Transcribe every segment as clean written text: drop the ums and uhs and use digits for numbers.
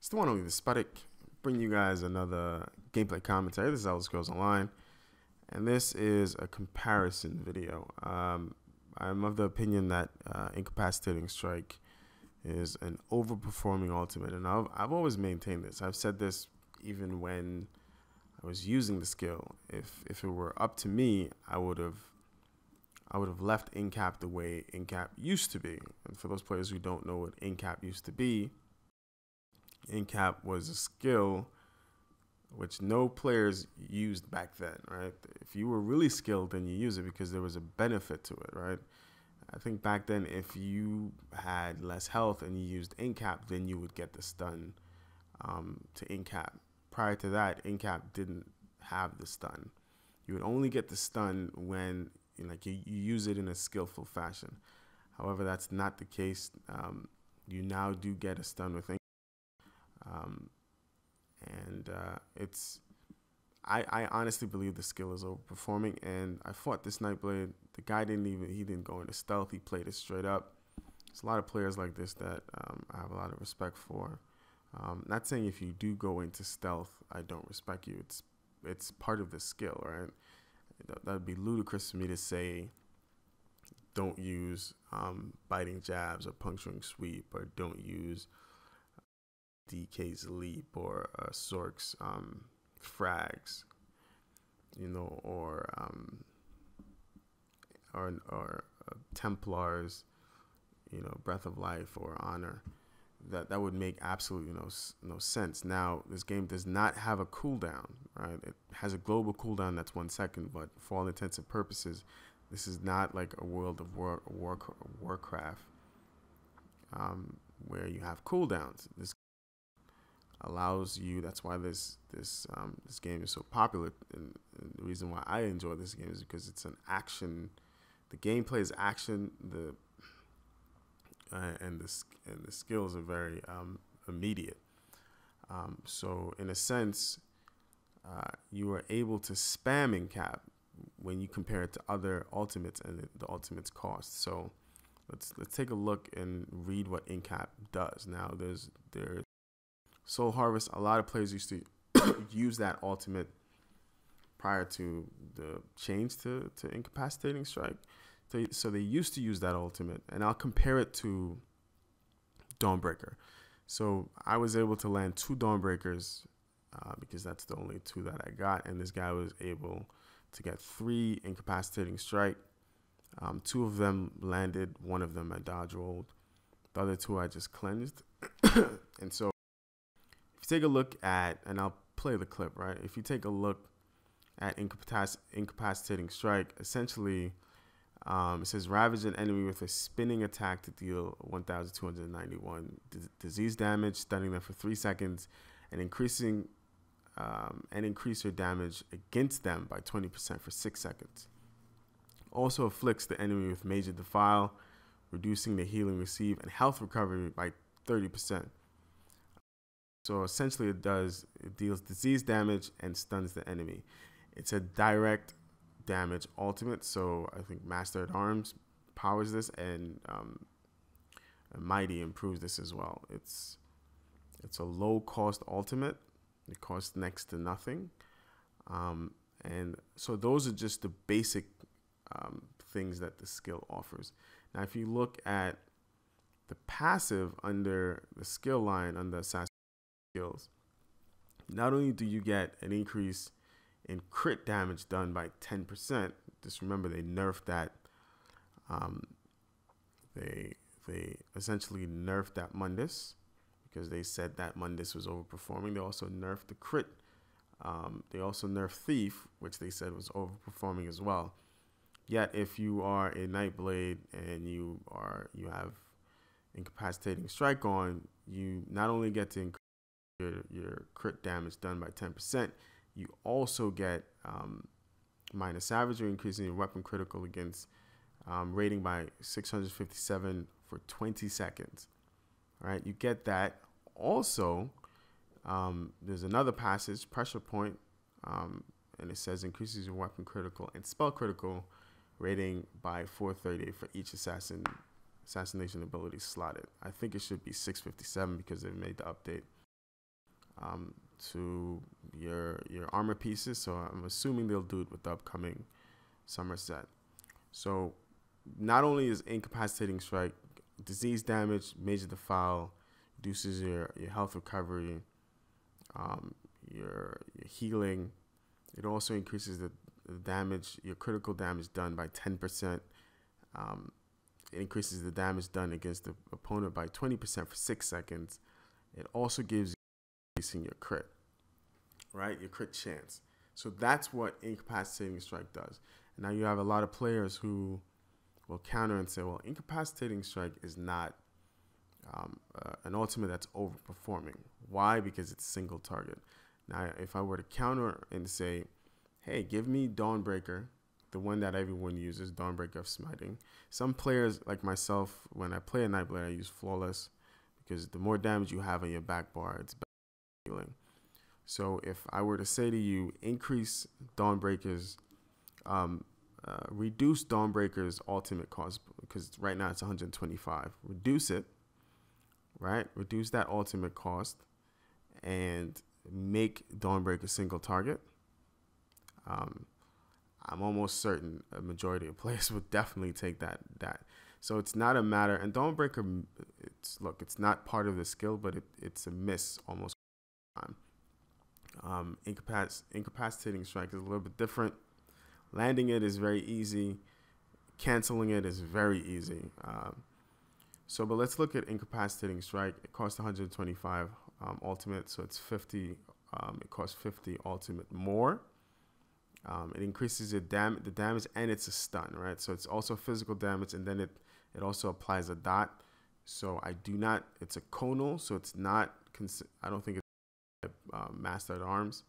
It's the one only Despotic, bringing you guys another gameplay commentary. This is Elder Scrolls Online, and this is a comparison video. I'm of the opinion that Incapacitating Strike is an over-performing ultimate, and I've always maintained this. I've said this even when I was using the skill. If it were up to me, I would have left Incap the way Incap used to be. And for those players who don't know what Incap used to be, Incap was a skill which no players used back then, right? If you were really skilled, then you use it because there was a benefit to it, right? I think back then, if you had less health and you used Incap, then you would get the stun to Incap. Prior to that, Incap didn't have the stun. You would only get the stun when you use it in a skillful fashion. However, that's not the case. You now do get a stun with Incap. I honestly believe the skill is overperforming, and I fought this Nightblade. The guy didn't go into stealth. He played it straight up. There's a lot of players like this that I have a lot of respect for. Not saying if you do go into stealth, I don't respect you. It's part of the skill, right? That'd be ludicrous for me to say don't use biting jabs or puncturing sweep, or don't use DK's leap or Sork's frags, or Templar's, breath of life or honor. That would make absolutely no sense. Now, this game does not have a cooldown, right? It has a global cooldown that's 1 second, but for all intents and purposes, this is not like a World of Warcraft where you have cooldowns. This allows you. That's why this game is so popular, and the reason why I enjoy this game is because it's an action. The gameplay is action. And the skills are very immediate. So in a sense, you are able to spam Incap when you compare it to other ultimates and the ultimates cost. So let's take a look and read what Incap does. Now there's Soul Harvest. A lot of players used to use that ultimate prior to the change to Incapacitating Strike. So they used to use that ultimate, and I'll compare it to Dawnbreaker. So I was able to land 2 Dawnbreakers because that's the only 2 that I got, and this guy was able to get 3 Incapacitating Strike. 2 of them landed, 1 of them I dodge rolled. The other 2 I just cleansed. And so if you take a look at, and I'll play the clip, right? If you take a look at Incapacitating Strike, essentially it says ravage an enemy with a spinning attack to deal 1,291 disease damage, stunning them for 3 seconds, and increase your damage against them by 20% for 6 seconds. Also afflicts the enemy with major defile, reducing the healing received and health recovery by 30%. So essentially it deals disease damage and stuns the enemy. It's a direct damage ultimate, so I think Master at Arms powers this, and Mighty improves this as well. It's a low cost ultimate. It costs next to nothing, and so those are just the basic things that the skill offers. Now if you look at the passive under the skill line under assassin skills, not only do you get an increase in crit damage done by 10%. Just remember they nerfed that. They essentially nerfed that Mundus because they said that Mundus was overperforming. They also nerfed the crit. They also nerfed Thief, which they said was overperforming as well. Yet if you are a Nightblade and you have Incapacitating Strike on, you not only get to increase your crit damage done by 10%, you also get minus savagery, increasing your weapon critical against rating by 657 for 20 seconds. All right, you get that. Also, there's another passage, Pressure Point, and it says increases your weapon critical and spell critical rating by 438 for each assassination ability slotted. I think it should be 657 because they've made the update. to your armor pieces. So I'm assuming they'll do it with the upcoming summer set. So not only is Incapacitating Strike disease damage, major defile, reduces your health recovery, your healing. It also increases the damage, your critical damage done by 10%. It increases the damage done against the opponent by 20% for 6 seconds. It also gives you increasing your crit, right? Your crit chance. So that's what Incapacitating Strike does. And now you have a lot of players who will counter and say, well, Incapacitating Strike is not an ultimate that's overperforming. Why? Because it's single target. Now, if I were to counter and say, hey, give me Dawnbreaker, the one that everyone uses, Dawnbreaker of Smiting. Some players, like myself, when I play a Nightblade, I use Flawless because the more damage you have on your back bar, it's better healing. So if I were to say to you, increase Dawnbreaker's, reduce Dawnbreaker's ultimate cost, because right now it's 125. Reduce it, right? Reduce that ultimate cost and make Dawnbreaker single target. I'm almost certain a majority of players would definitely take that. So it's not a matter, and Dawnbreaker, it's not part of the skill, but it's a miss almost all the time. Incapacitating Strike is a little bit different. Landing it is very easy. Canceling it is very easy. But let's look at Incapacitating Strike. It costs 125 ultimate, so it's 50. It costs 50 ultimate more. It increases the damage, and it's a stun, right? So it's also physical damage, and then it also applies a dot. So it's a conal, so it's not, I don't think it's Master at Arms.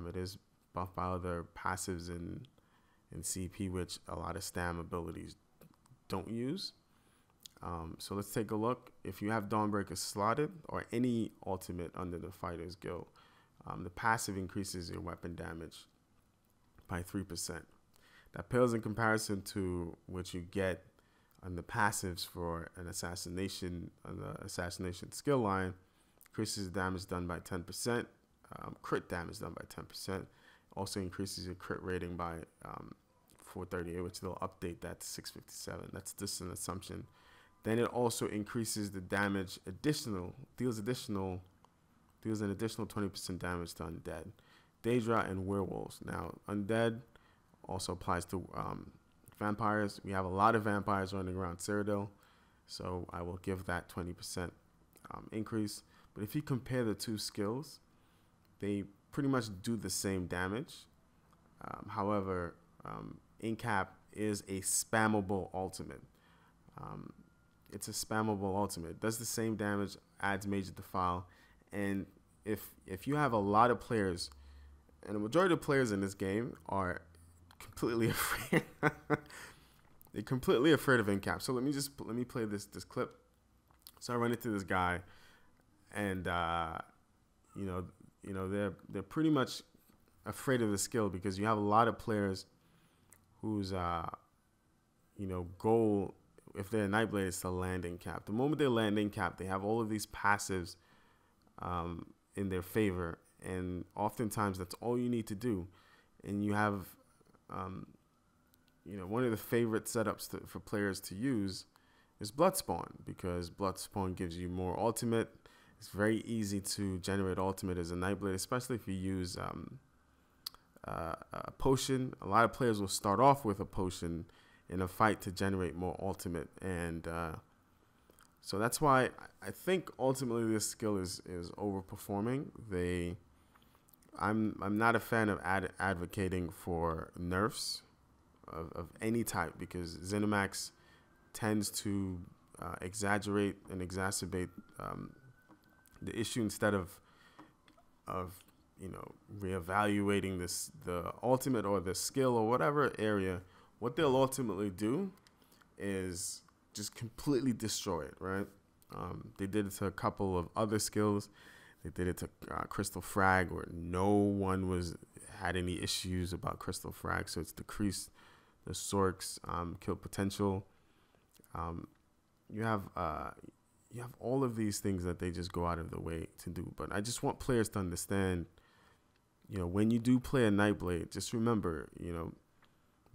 It is buffed by other passives in CP, which a lot of stam abilities don't use. So let's take a look. If you have Dawnbreaker slotted or any ultimate under the Fighter's Guild, the passive increases your weapon damage by 3%. That pales in comparison to what you get on the passives for an assassination on the assassination skill line. Increases damage done by 10%, crit damage done by 10%. Also increases your crit rating by 438, which they'll update that to 657. That's just an assumption. Then it also increases the damage deals an additional 20% damage to undead, Daedra, and werewolves. Now, undead also applies to vampires. We have a lot of vampires running around Cyrodiil, so I will give that 20% increase. But if you compare the two skills, they pretty much do the same damage. However, Incap is a spammable ultimate. It's a spammable ultimate. It does the same damage, adds major defile, and if you have a lot of players, and the majority of players in this game are completely afraid. They're completely afraid of Incap. So let me play this clip. So I run into this guy, and they're pretty much afraid of the skill because you have a lot of players whose goal, if they're a Nightblade, is to land Incap. The moment they land Incap, they have all of these passives in their favor, and oftentimes that's all you need to do. And you have one of the favorite setups for players to use is Bloodspawn, because Bloodspawn gives you more ultimate. It's very easy to generate ultimate as a Nightblade, especially if you use a potion. A lot of players will start off with a potion in a fight to generate more ultimate, and so that's why I think ultimately this skill is overperforming. I'm not a fan of advocating for nerfs of any type, because ZeniMax tends to exaggerate and exacerbate the issue instead of reevaluating the ultimate or the skill or whatever area. What they'll ultimately do is just completely destroy it, right? They did it to a couple of other skills. They did it to Crystal Frag, where no one had any issues about Crystal Frag, so it's decreased the Sork's kill potential. You have you have all of these things that they just go out of the way to do. But I just want players to understand, when you do play a Nightblade, just remember,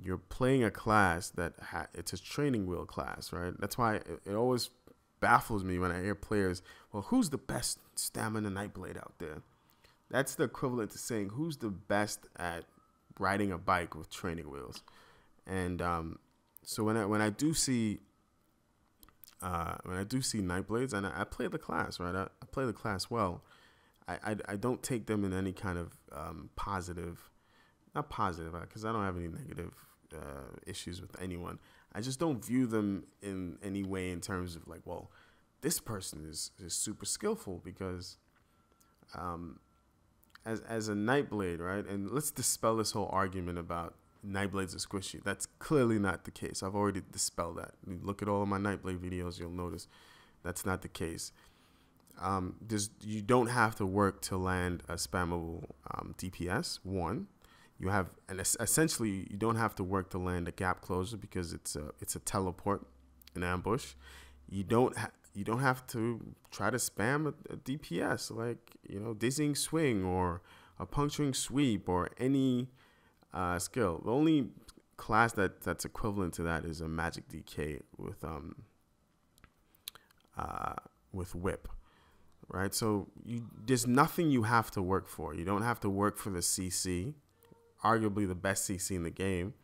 you're playing a class that it's a training wheel class, right? That's why it always baffles me when I hear players, well, who's the best stamina Nightblade out there? That's the equivalent to saying who's the best at riding a bike with training wheels. And so when I do see Nightblades, and I play the class, right? I play the class well. I don't take them in any kind of positive, not positive, because I don't have any negative issues with anyone. I just don't view them in any way in terms of like, well, this person is super skillful, because as a Nightblade, right? And let's dispel this whole argument about Nightblades are squishy. That's clearly not the case. I've already dispelled that. You look at all of my Nightblade videos, you'll notice that's not the case. You don't have to work to land a spammable DPS. One, essentially you don't have to work to land a gap closer, because it's a teleport, an ambush. You don't have to try to spam a DPS like dizzying swing or a puncturing sweep or any skill. The only class that's equivalent to that is a magic DK with whip, right? So there's nothing you have to work for. You don't have to work for the CC, arguably the best CC in the game.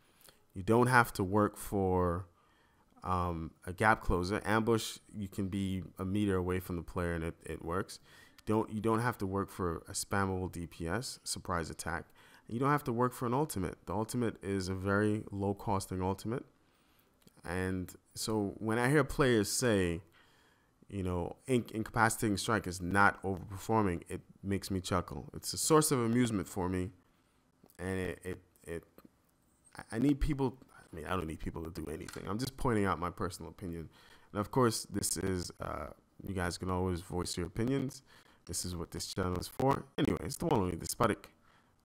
You don't have to work for a gap closer. Ambush, you can be a meter away from the player and it works. You don't have to work for a spammable DPS, surprise attack. You don't have to work for an ultimate. The ultimate is a very low costing ultimate. And so when I hear players say, Incapacitating Strike is not overperforming, it makes me chuckle. It's a source of amusement for me. And I need people, I don't need people to do anything. I'm just pointing out my personal opinion. And of course, this is, you guys can always voice your opinions. This is what this channel is for. Anyway, it's the one only, the Despotic.